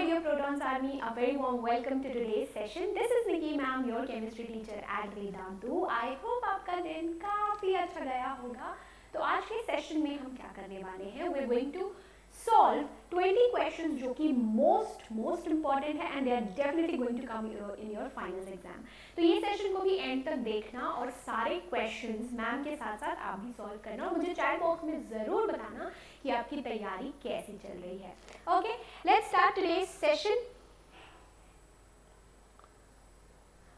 dear Protons Army, a very warm welcome to today's session. This is Nikki ma'am, your chemistry teacher at Vedantu. I hope आपका दिन काफ़ी अच्छा गया होगा. तो आज के सेशन में हम क्या करने वाले हैं? We're going to solve 20 questions जो कि most important है and they are definitely going to come in your finals exam. तो ये सेशन को भी एंड तक देखना और सारे क्वेश्चंस मैम के साथ साथ आप भी सॉल्व करना और मुझे चैट बॉक्स में ज़रूर बताना कि आपकी तैयारी कैसी चल रही है. Okay, let's start today's session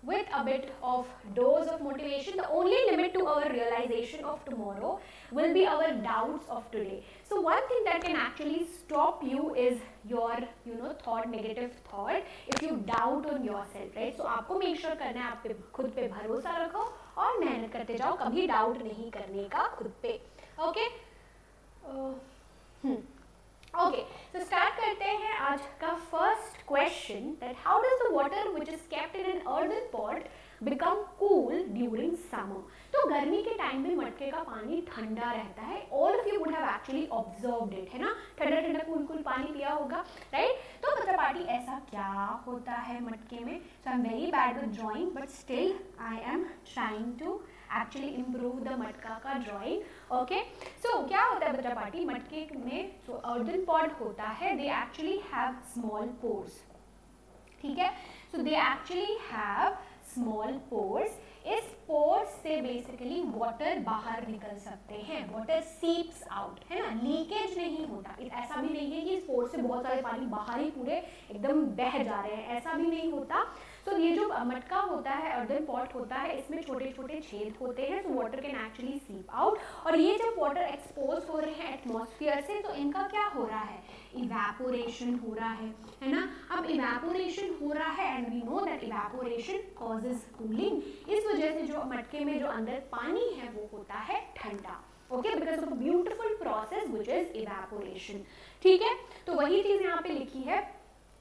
with a bit of dose of motivation. The only limit to our realization of tomorrow will be our doubts of today. So one thing that can actually stop you is your negative thought if you doubt on yourself, right? So आपको make sure करना है, आप पे खुद पे भरोसा रखो और मेहनत करते जाओ, कभी डाउट नहीं करने का खुद पे. Okay? Okay, so start करते हैं आज का first question, that how does the water which is kept in an earthen pot become cool during summer? तो गर्मी के टाइम में मटके का पानी ठंडा रहता है. All of you would have actually observed it, है ना? ठंडा ठंडा कूल पानी पिया होगा, right? तो बच्चा पार्टी ऐसा क्या होता है मटके में? So I'm very bad with drawing, but still I am trying to actually improve the मटका का drawing. Okay, so क्या होता है बच्चा पार्टी? मटके में जो earthen pot होता है, they actually have small pores. ठीक है? So they actually have small pores. इस pores से basically water बाहर निकल सकते हैं. Water seeps out, है ना? लीकेज नहीं होता. ऐसा भी नहीं है कि इस pore से बहुत सारे पानी बाहर ही पूरे एकदम बह जा रहे हैं, ऐसा भी नहीं होता. तो ये जो मटका होता है, अर्दन पॉट होता है, इसमें छोटे छोटे छेद होते हैं, so water can actually seep out. और ये जब वाटर एक्सपोज हो रहे हैं एटमॉस्फेयर से, तो इनका क्या हो रहा है? इवेपोरेशन हो रहा है ना? अब इवेपोरेशन हो रहा है and we know that evaporation causes cooling. इस वजह से जो मटके में जो अंदर पानी है वो होता है ठंडा. Okay, because of beautiful process which is evaporation. ठीक है, तो वही चीज यहाँ पे लिखी है.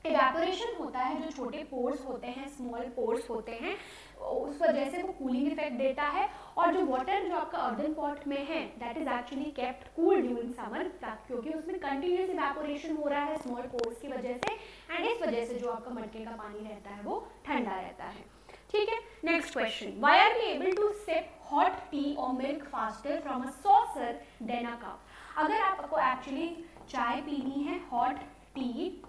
इवेपोरेशन होता है, जो छोटे पोर्स होते हैं, स्मॉल पोर्स होते हैं, उस वजह से वो कूलिंग इफेक्ट देता है. और जो वाटर जो आपका अर्दन पॉट में है, that is actually kept cool during summer, क्योंकि उसमें कंटिन्यूअस इवेपोरेशन हो रहा है स्मॉल पोर्स की वजह से, एंड इस वजह से जो आपका मटके का पानी रहता है वो ठंडा रहता है. ठीक है, next question. Why are we able to sip hot tea और milk faster from a saucer than a cup? अगर आपको एक्चुअली चाय पीनी है, हॉट टी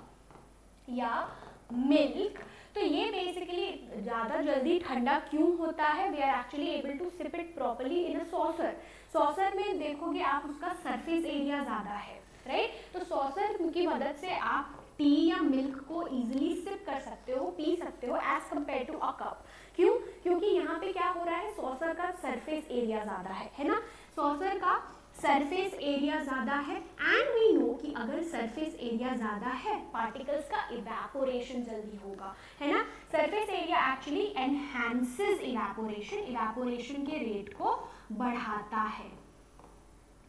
या मिल्क, तो ये बेसिकली ज़्यादा जल्दी ठंडा क्यों होता है? We are actually able to sip it properly in a saucer. Saucer में देखोगे आप, उसका सरफेस एरिया ज़्यादा है, राइट? तो सॉसर की मदद से आप टी या मिल्क को इजीली सिप कर सकते हो, पी सकते हो as compare to a cup. क्यों? क्योंकि यहाँ पे क्या हो रहा है, सॉसर का सरफेस एरिया ज़्यादा है ना? सॉसर का सरफेस एरिया ज़्यादा है एंड वी नो कि अगर सरफेस एरिया ज़्यादा है, पार्टिकल्स का इवेपोरेशन जल्दी होगा, है ना? Surface area actually enhances evaporation, evaporation के रेट को बढ़ाता है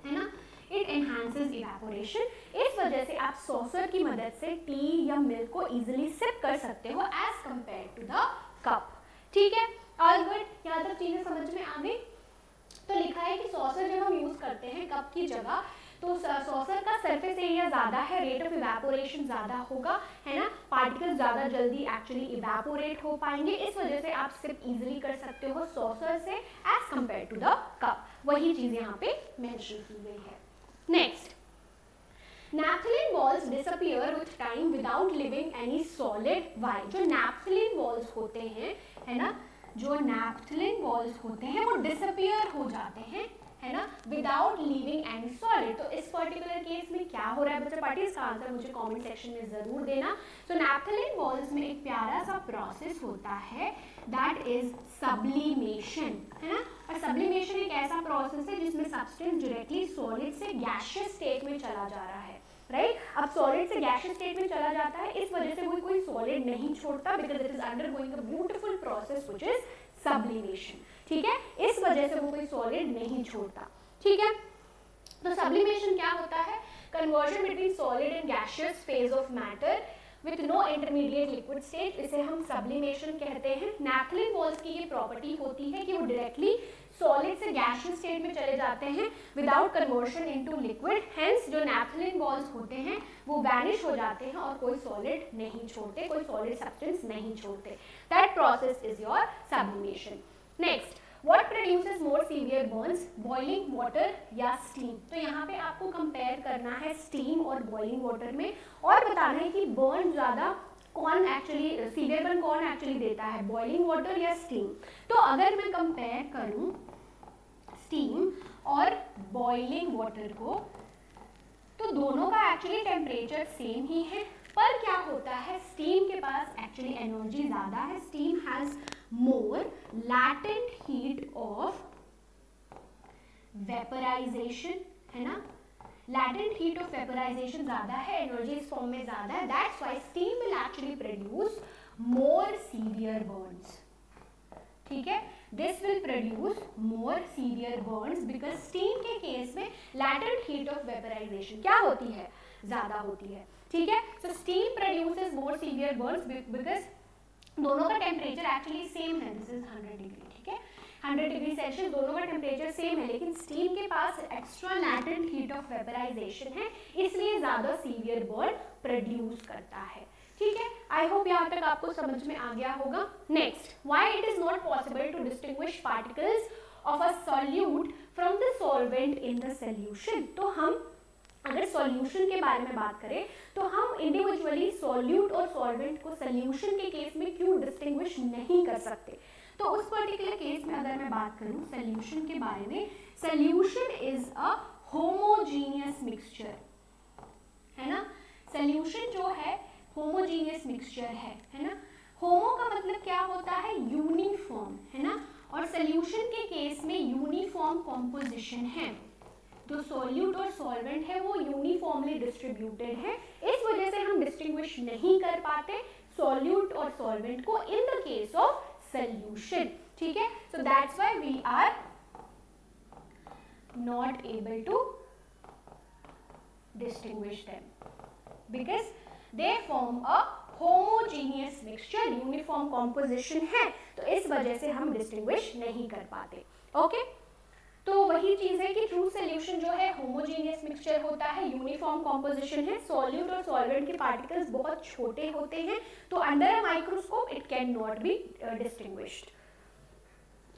ना? It enhances evaporation. इस वजह से आप सॉसर की मदद से टी या मिल्क को इजीली सिप कर सकते हो as compare to the cup. ठीक है, ऑल गुड? यहाँ तक चीजें समझ में आ गई? तो लिखा है कि सॉसर जब हम यूज करते हैं कप की जगह, तो सॉसर का सरफेस एरिया ज्यादा है, रेट ऑफ इवेपोरेशन ज्यादा होगा, है ना? पार्टिकल्स ज्यादा जल्दी एक्चुअली इवेपोरेट हो पाएंगे. इस वजह से आप सिर्फ इजीली कर सकते हो सॉसर से as compare to the cup. वही चीज यहाँ पे मेंशन की गई है. Next, naphthalene balls disappear with time without leaving any solid. Why? जो naphthalene balls होते हैं, है ना, जो naphthalene balls होते हैं वो disappear हो जाते हैं, है ना, without leaving any solid. तो इस पर्टिकुलर केस में क्या हो रहा है बच्चा पार्टी? इसका आंसर मुझे कमेंट सेक्शन में जरूर देना. तो naphthalene balls में एक प्यारा सा प्रोसेस होता है, that is sublimation, है ना? और sublimation एक ऐसा प्रोसेस है जिसमें सब्सटेंस डायरेक्टली सॉलिड से गैसियस स्टेट में चला जा रहा है, राइट? अब सॉलिड से गैसियस स्टेट में चला जाता है, इस वजह से वो कोई सॉलिड नहीं छोड़ता, because it is undergoing a beautiful process which is sublimation. ठीक है, इस वजह से वो कोई सॉलिड नहीं छोड़ता. ठीक है, तो सब्लिमेशन क्या होता है? Conversion between solid and gaseous phase of matter with no intermediate liquid state, इसे हम सब्लिमेशन कहते हैं. नैप्थलीन बॉल्स की ये प्रॉपर्टी होती है कि वो डायरेक्टली सॉलिड से गैसियस स्टेट में चले जाते हैं without conversion into liquid, hence जो नैप्थलीन बॉल्स होते हैं वो वैनिश हो जाते हैं और कोई सॉलिड नहीं छोड़ते, कोई सॉलिड सब्सटेंस नहीं छोड़ते। That process is your sublimation. Next, What produces more severe burns? Boiling water या steam? तो यहाँ पे आपको कंपेयर करना है steam और boiling water में और बताना है कि burn ज़्यादा कौन एक्चुअली सीवियर बर्न कौन एक्चुअली देता है, बॉइलिंग वाटर या स्टीम। तो अगर मैं कंपेयर करूं स्टीम और बॉइलिंग वाटर को तो दोनों का एक्चुअली टेम्परेचर सेम ही है, पर क्या होता है स्टीम के पास एक्चुअली एनर्जी ज्यादा है। Steam has more latent heat of vaporisation, है ना, लैटेंट हीट ऑफ वेपराइजेशन ज्यादा है, एनर्जी इस फॉर्म में ज्यादा है। That's why steam will actually produce more severe burns. ठीक है, this will produce more severe burns because steam के केस में लैटेंट हीट ऑफ वेपराइजेशन क्या होती है, ज्यादा होती है। ठीक है, so steam produces more severe burns because दोनों का टेम्परेचर एक्चुअली सेम है, दिस इज 100 डिग्री। ठीक है, 100 डिग्री सेल्सियस, दोनों का टेम्परेचर सेम है, लेकिन स्टीम के पास extra latent heat of vaporisation है, इसलिए ज्यादा सीवियर बर्न प्रोड्यूस करता है। ठीक है, आई होप यहाँ तक आपको समझ में आ गया होगा। Next, why it is not possible to distinguish particles of a solute from the solvent in the solution. तो हम अगर सॉल्यूशन के बारे में बात करें तो हम इंडिविजुअली सॉल्यूट और सॉल्वेंट को सॉल्यूशन के केस में क्यों डिस्टिंग्विश नहीं कर सकते। तो उस पर्टिकुलर केस में अगर मैं बात करूं सॉल्यूशन के बारे में, solution is a homogeneous mixture, है ना। सॉल्यूशन जो है होमोजीनियस मिक्सचर है ना। होमो का मतलब क्या होता है, यूनिफॉर्म, है ना, और सॉल्यूशन के केस में यूनिफॉर्म कॉम्पोजिशन है। जो सॉल्यूट और सॉल्वेंट है वो यूनिफॉर्मली डिस्ट्रीब्यूटेड है, इस वजह से हम डिस्टिंग्विश नहीं कर पाते सॉल्यूट और सॉल्वेंट को in the case of solution। ठीक है, so that's why we are not able to distinguish them because they form a homogeneous mixture, uniform composition है, तो इस वजह से हम distinguish नहीं कर पाते। ओके, तो वही चीज है कि ट्रू सोल्यूशन जो है होमोजीनियस मिक्सचर होता है, यूनिफॉर्म कॉम्पोजिशन है, सॉल्यूट और सॉल्वेंट के पार्टिकल्स बहुत छोटे होते हैं, तो under a microscope it can not be distinguished.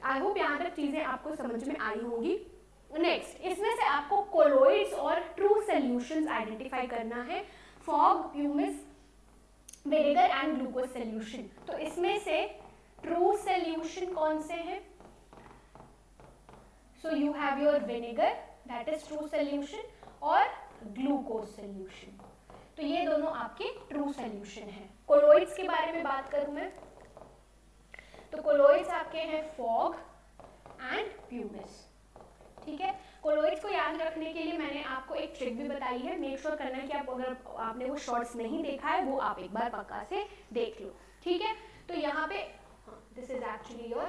I hope यहाँ तक चीजें आपको समझ में आई होंगी। नेक्स्ट, इसमें से आपको कोलोइड्स और ट्रू सोल्यूशंस आइडेंटिफाई करना है, fog, pumice, vinegar and glucose solution. तो इसमें से ट्रू सोल्यूशन कौन से हैं? So you have your vinegar, that is true solution, और glucose solution। तो ये दोनों आपके true solution हैं। कोलोइड्स के बारे में बात करूं मैं, तो कोलोइड्स आपके हैं फॉग एंड प्यूमिस। ठीक है, कोलोइड्स को याद रखने के लिए मैंने आपको एक ट्रिक भी बताई है, मेक श्योर करना है कि आप अगर आपने वो शॉर्ट्स नहीं देखा है वो आप एक बार पक्का से देख लो। ठीक है, तो यहाँ पे this is actually your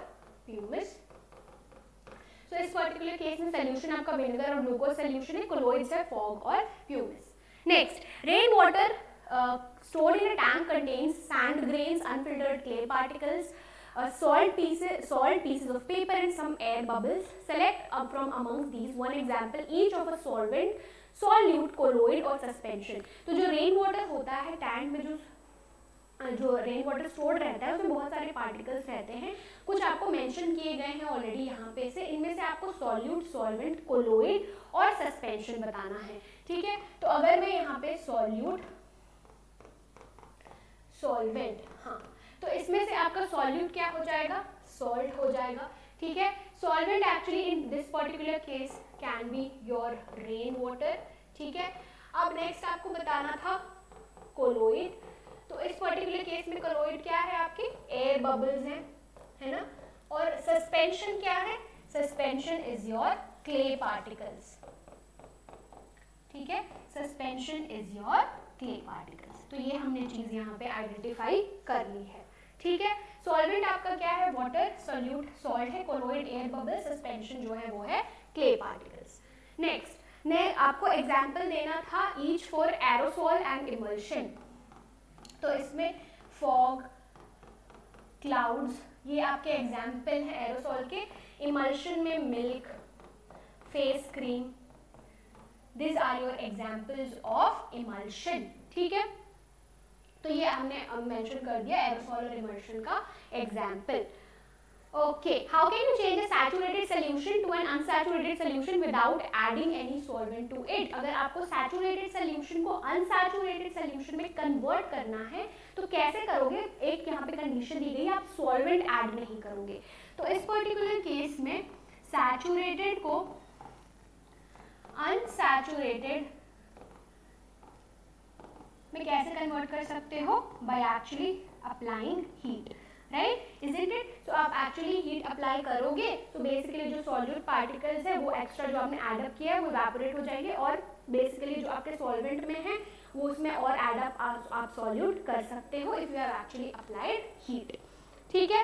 pumice. तो इस पर्टिकुलर केस में सोल्यूशन आपका विनेगर और ग्लूकोज सोल्यूशन है, कोलोइड्स है फॉग और pumice. Next, rain water stored in a tank contains sand grains, unfiltered clay particles, salt pieces of paper and some air bubbles. Select from amongst these one example each of a solvent, solute, colloid और suspension। तो जो rain water होता है tank में, जो rain water stored रहता है उसमें बहुत सारे पार्टिकल्स रहते हैं, कुछ आपको मेंशन किए गए हैं ऑलरेडी यहाँ पे से, इनमें से आपको सॉल्यूट, सॉल्वेंट, कोलोइड और सस्पेंशन बताना है। ठीक है, तो अगर मैं यहाँ पे सॉल्यूट, सॉल्वेंट, हाँ, तो इसमें से आपका सॉल्यूट क्या हो जाएगा, सॉल्ट हो जाएगा। ठीक है, solvent actually in this particular case can be your rain water. ठीक है, अब नेक्स्ट आपको बताना था कोलोइड, तो इस पर्टिकुलर केस में कोलोइड क्या है आपके, एयर बबल्स हैं, है ना, और सस्पेंशन क्या है, suspension is your clay particles. ठीक है, suspension is your clay particles. तो ये हमने चीज यहाँ पे आइडेंटिफाई कर ली है। ठीक है, सॉल्वेंट आपका क्या है, वाटर, सॉल्यूट सॉल्ट है, कोलोइड एयर बबल, सस्पेंशन जो है वो है क्ले पार्टिकल्स। नेक्स्ट ने आपको एग्जांपल देना था each for aerosol and emulsion. तो इसमें फॉग, क्लाउड्स, ये आपके एग्जाम्पल है एरोसॉल के। इमल्शन में milk, face cream, this are your examples of emulsion. ठीक है, तो ये हमने मेंशन कर दिया एरोसॉल और इमल्शन का example. Okay, how can you change a saturated solution to an unsaturated solution without adding any solvent to it? अगर आपको saturated solution को unsaturated solution में convert करना है तो कैसे करोगे? एक यहाँ पे कंडीशन दी गई है, आप solvent add नहीं करोगे। तो इस पर्टिकुलर केस में saturated को unsaturated में कैसे कन्वर्ट कर सकते हो? By actually applying heat. Right, isn't it? तो आप एक्चुअली हीट अप्लाई करोगे तो बेसिकली जो सॉल्यूट पार्टिकल्स है वो एक्स्ट्रा जो आपने एड अप किया है वो इवेपोरेट हो जाएंगे और बेसिकली जो आपके सॉल्वेंट में है वो उसमें और एड अप आप सॉल्यूट कर सकते हो if you have actually applied heat. ठीक है,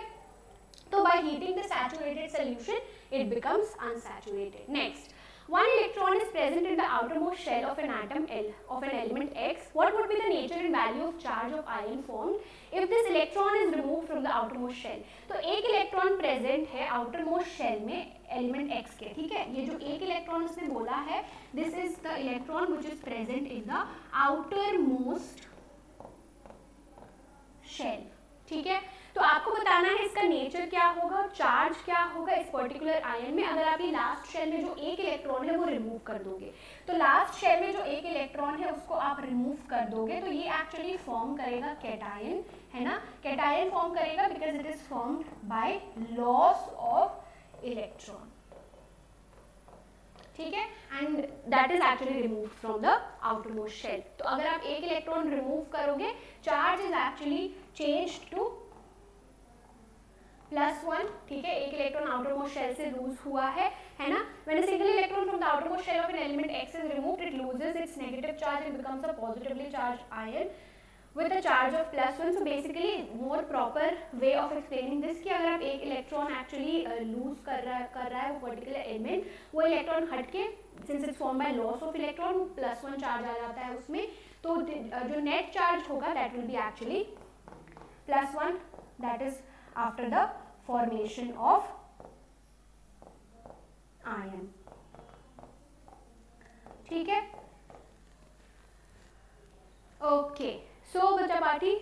तो by heating the saturated solution it becomes unsaturated. Next, one electron is present in the outermost shell of an atom L of an element X. What would be the nature and value of charge of ion formed if this electron is removed from the outermost shell? तो एक electron present है outermost shell में element X के। ठीक है, ये जो एक इलेक्ट्रॉन उसने बोला है this is the electron which is present in the outermost shell। ठीक है, तो आपको बताना है इसका नेचर क्या होगा, चार्ज क्या होगा इस पर्टिकुलर आयन में। अगर आप ये लास्ट शेल में जो एक इलेक्ट्रॉन है वो रिमूव कर दोगे, तो लास्ट शेल में जो एक इलेक्ट्रॉन है उसको आप रिमूव कर दोगे तो ये एक्चुअली फॉर्म करेगा कैटायन, है ना। कैटायन फॉर्म करेगा because it is formed by loss of electron. ठीक है, and that is actually remove from the outermost shell. तो अगर आप एक इलेक्ट्रॉन रिमूव करोगे charge is actually changed to +1। ठीक है, एक इलेक्ट्रॉन आउटरमोस्ट शेल से लूज हुआ है ना। When a single electron from the outermost shell of an element X is removed, it loses its negative charge and becomes a positively charged ion with a charge of +1. So basically more proper way of explaining this कि अगर आप एक electron actually loose कर रहा है वो particular element, वो electron हट के since it's form by loss of electron +1 charge आ जाता है उसमें, तो जो नेट चार्ज होगा that will be actually +1, that is after the formation of ion। ठीक है, okay, so बच्चा party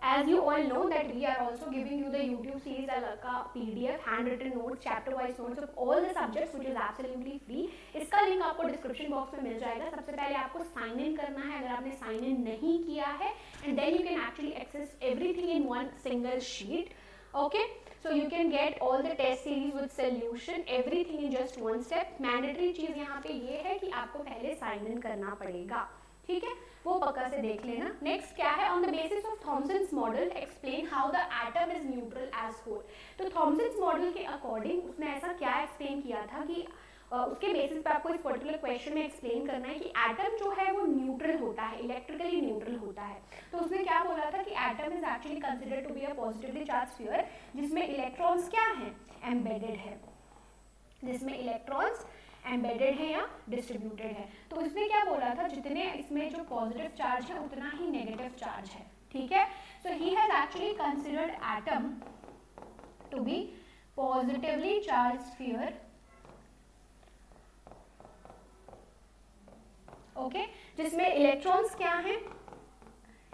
as you all know that we are also giving you the YouTube series का PDF handwritten notes, chapter wise notes of all the subjects which is absolutely free। इसका link आपको description box में मिल जाएगा। सबसे पहले आपको sign in करना है अगर आपने साइन इन नहीं किया है, and then you can actually access everything in one single sheet। Okay, so you can get all the test series with solution, everything in just one step। Mandatory चीज यहाँ पे ये है कि आपको पहले साइन इन करना पड़ेगा। ठीक है, वो पक्का से देख लेना। नेक्स्ट क्या है, on the basis of Thomson's model explain how the atom is neutral as whole. तो थॉमसन्स मॉडल के अकॉर्डिंग उसने ऐसा क्या एक्सप्लेन किया था कि उसके बेसिस पे आपको इस पर्टिकुलर क्वेश्चन में एक्सप्लेन करना है कि एटम जो है वो न्यूट्रल होता है, इलेक्ट्रिकली न्यूट्रल होता है। तो उसने क्या बोला था कि atom is actually considered to be a positively charge sphere जिसमें इलेक्ट्रॉन्स क्या हैं, एम्बेडेड है, जिसमें इलेक्ट्रॉन्स एम्बेडेड है या डिस्ट्रीब्यूटेड है। तो उसने क्या बोला था, जितने इसमें जो पॉजिटिव चार्ज है उतना ही नेगेटिव चार्ज है। ठीक है, so he has actually considered atom to be positively charge sphere, okay, जिसमें इलेक्ट्रॉन्स क्या हैं,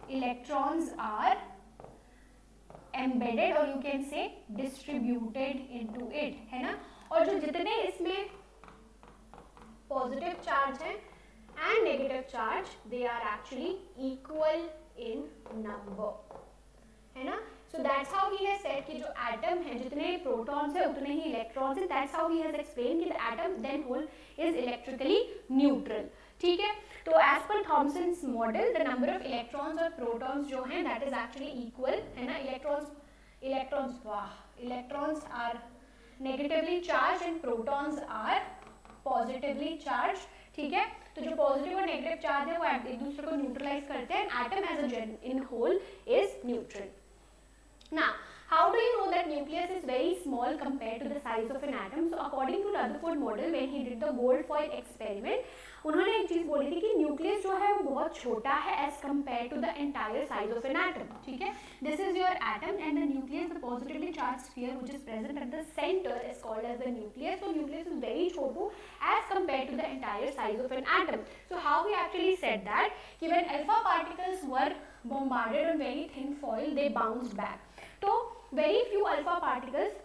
इलेक्ट्रॉन्स आर एम्बेडेड और you can say distributed into it, है ना। और जो जितने इसमें पॉजिटिव चार्ज है and negative charge they are actually equal in number, है ना। So that's how he has said कि जो एटम है जितने प्रोटॉन्स है उतने ही इलेक्ट्रॉन्स है। That's how he has explain कि the atom then whole is electrically neutral. ठीक है, तो as per Thomson's model the number of electrons और प्रोटॉन्स जो हैं दैट इज एक्चुअली इक्वल, है ना। Electrons are negatively charge and protons are positively charge. ठीक है, तो जो पॉजिटिव और नेगेटिव चार्ज है वो एक दूसरे को न्यूट्रलाइज करते हैं। Atom as a in whole is neutral. Now How do you know that nucleus is very small compared to the size of an atom? So according to Rutherford model, when he did the gold foil experiment, उन्होंने एक चीज बोली थी कि nucleus जो है वो बहुत छोटा है as compare to the entire size of an atom. ठीक है, this is your atom and the nucleus, the positively charge sphere which is present at the centre is called as the nucleus. So nucleus is very छोटू as compared to the entire size of an atom. So how we actually said that कि when alpha particles were bombarded on very thin foil, they bounced back. So very few alpha particles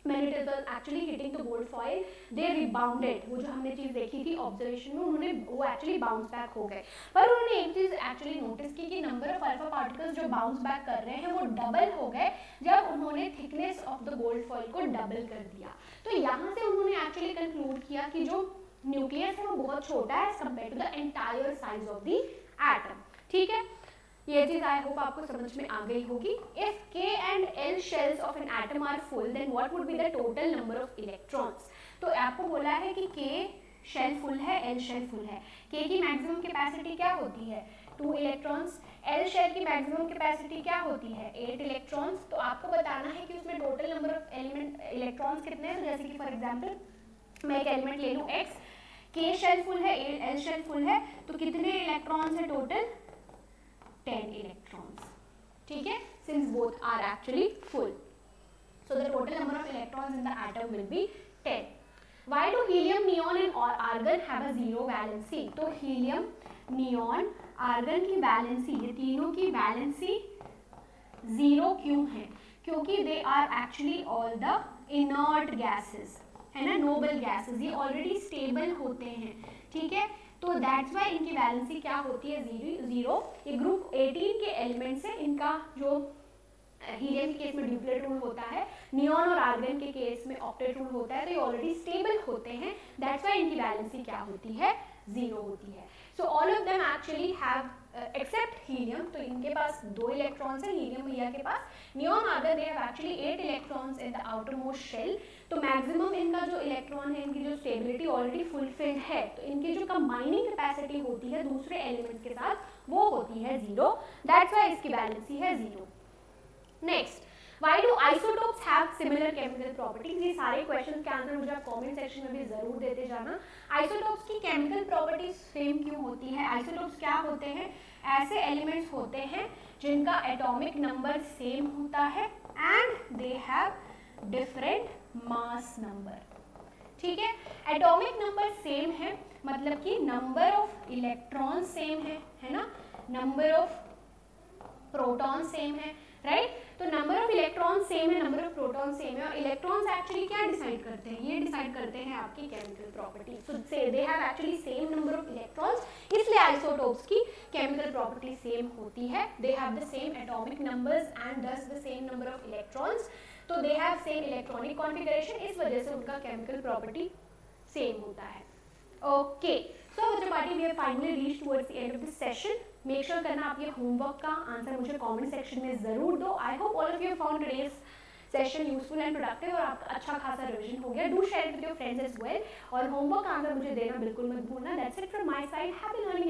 when it was actually hitting the gold foil, they rebounded. वो जो हमने चीज देखी थी observation में, उन्होंने वो एक्चुअली बाउंस बैक हो गए. पर उन्होंने एक चीज एक्चुअली नोटिस की कि नंबर ऑफ अल्फा पार्टिकल्स जो बाउंस बैक कर रहे हैं वो डबल हो गए जब उन्होंने thickness of the gold foil को डबल कर दिया. तो यहाँ से उन्होंने एक्चुअली कंक्लूड किया कि जो न्यूक्लियस है वो बहुत छोटा है as compare to the entire size of the atom. ठीक है, ये चीज आई होप आपको समझ में आ गई होगी. If K and L shells of an atom are full, then what would be the total number of electrons? तो आपको बोला है कि K शेल फुल है, L शेल फुल है. K की मैक्सिमम कैपेसिटी क्या होती है? 2 इलेक्ट्रॉन्स. L शेल की मैक्सिमम कैपेसिटी क्या होती है? 8 इलेक्ट्रॉन्स. तो आपको बताना है कि उसमें total number of element electrons कितने हैं. जैसे कि फॉर एग्जांपल मैं एक एलिमेंट ले लूँ X, K शेल फुल है, L शेल फुल है, तो कितने इलेक्ट्रॉन्स है टोटल? 10 electrons. ठीक है, since both are actually full, so the total number of electrons in the atom will be 10. Why do helium, neon and argon have a zero valency? तो helium, neon, argon की valency, ये तीनों की valency zero क्यों है? क्योंकि they are actually all the inert gases, है ना, noble gases. ये already stable होते हैं. ठीक है, तो दैट्स वाई इनकी वैलेंसी क्या होती है? जीरो. ये ग्रुप 18 के एलिमेंट्स है. इनका जो हीलियम के केस में ड्यूप्लेट रूल होता है, नियॉन और आर्गन के केस में ऑक्टेट रूल होता है. तो ये ऑलरेडी स्टेबल होते हैं. दैट्स वाई इनकी वैलेंसी क्या होती है? जीरो होती है. So all of them actually have except helium, तो इनके पास 2 इलेक्ट्रॉन्स है. हीलियम भैया के पास, neon argon they have actually 8 electrons in the outermost shell. तो मैक्सिमम इनका जो इलेक्ट्रॉन है, इनकी जो स्टेबिलिटी ऑलरेडी फुलफिल्ड है, तो इनकी जो कंबाइनिंग कैपेसिटी होती है दूसरे एलिमेंट्स के साथ वो होती है जीरो. दैट्स व्हाई इसकी वैलेंसी है zero. Next, why do isotopes have similar chemical properties? ये सारे क्वेश्चन के आंसर मुझे आप कमेंट सेक्शन में भी जरूर देते जाना. आइसोटोप्स की केमिकल प्रॉपर्टीज सेम क्यों होती है? आइसोटोप्स क्या होते हैं? ऐसे एलिमेंट्स होते हैं जिनका एटॉमिक नंबर सेम होता है and they have different mass number. ठीक है, एटॉमिक नंबर सेम है मतलब कि नंबर ऑफ इलेक्ट्रॉन सेम है ना, नंबर ऑफ प्रोटॉन सेम है, राइट. तो नंबर ऑफ इलेक्ट्रॉन सेम है, नंबर ऑफ प्रोटॉन सेम है. और इलेक्ट्रॉन्स एक्चुअली क्या डिसाइड करते हैं? ये डिसाइड करते हैं आपकी chemical property. So say they have actually same number of electrons, इसलिए आइसोटोप्स की केमिकल प्रॉपर्टी सेम होती है. They have the same atomic numbers and thus the same number of electrons. तो they have same electronic configuration, इस वजह से उनका chemical property same होता है. ओके, सो बच्चों party we have finally reached towards the end of this session. Make sure करना आप ये होमवर्क का आंसर मुझे कमेंट सेक्शन में जरूर दो. I hope all of you found today's session useful and productive और आपका अच्छा खासा रिवीजन हो गया. Do share with your friends as well और होमवर्क का आंसर मुझे देना बिल्कुल मत भूलना. That's it from my side. Happy learning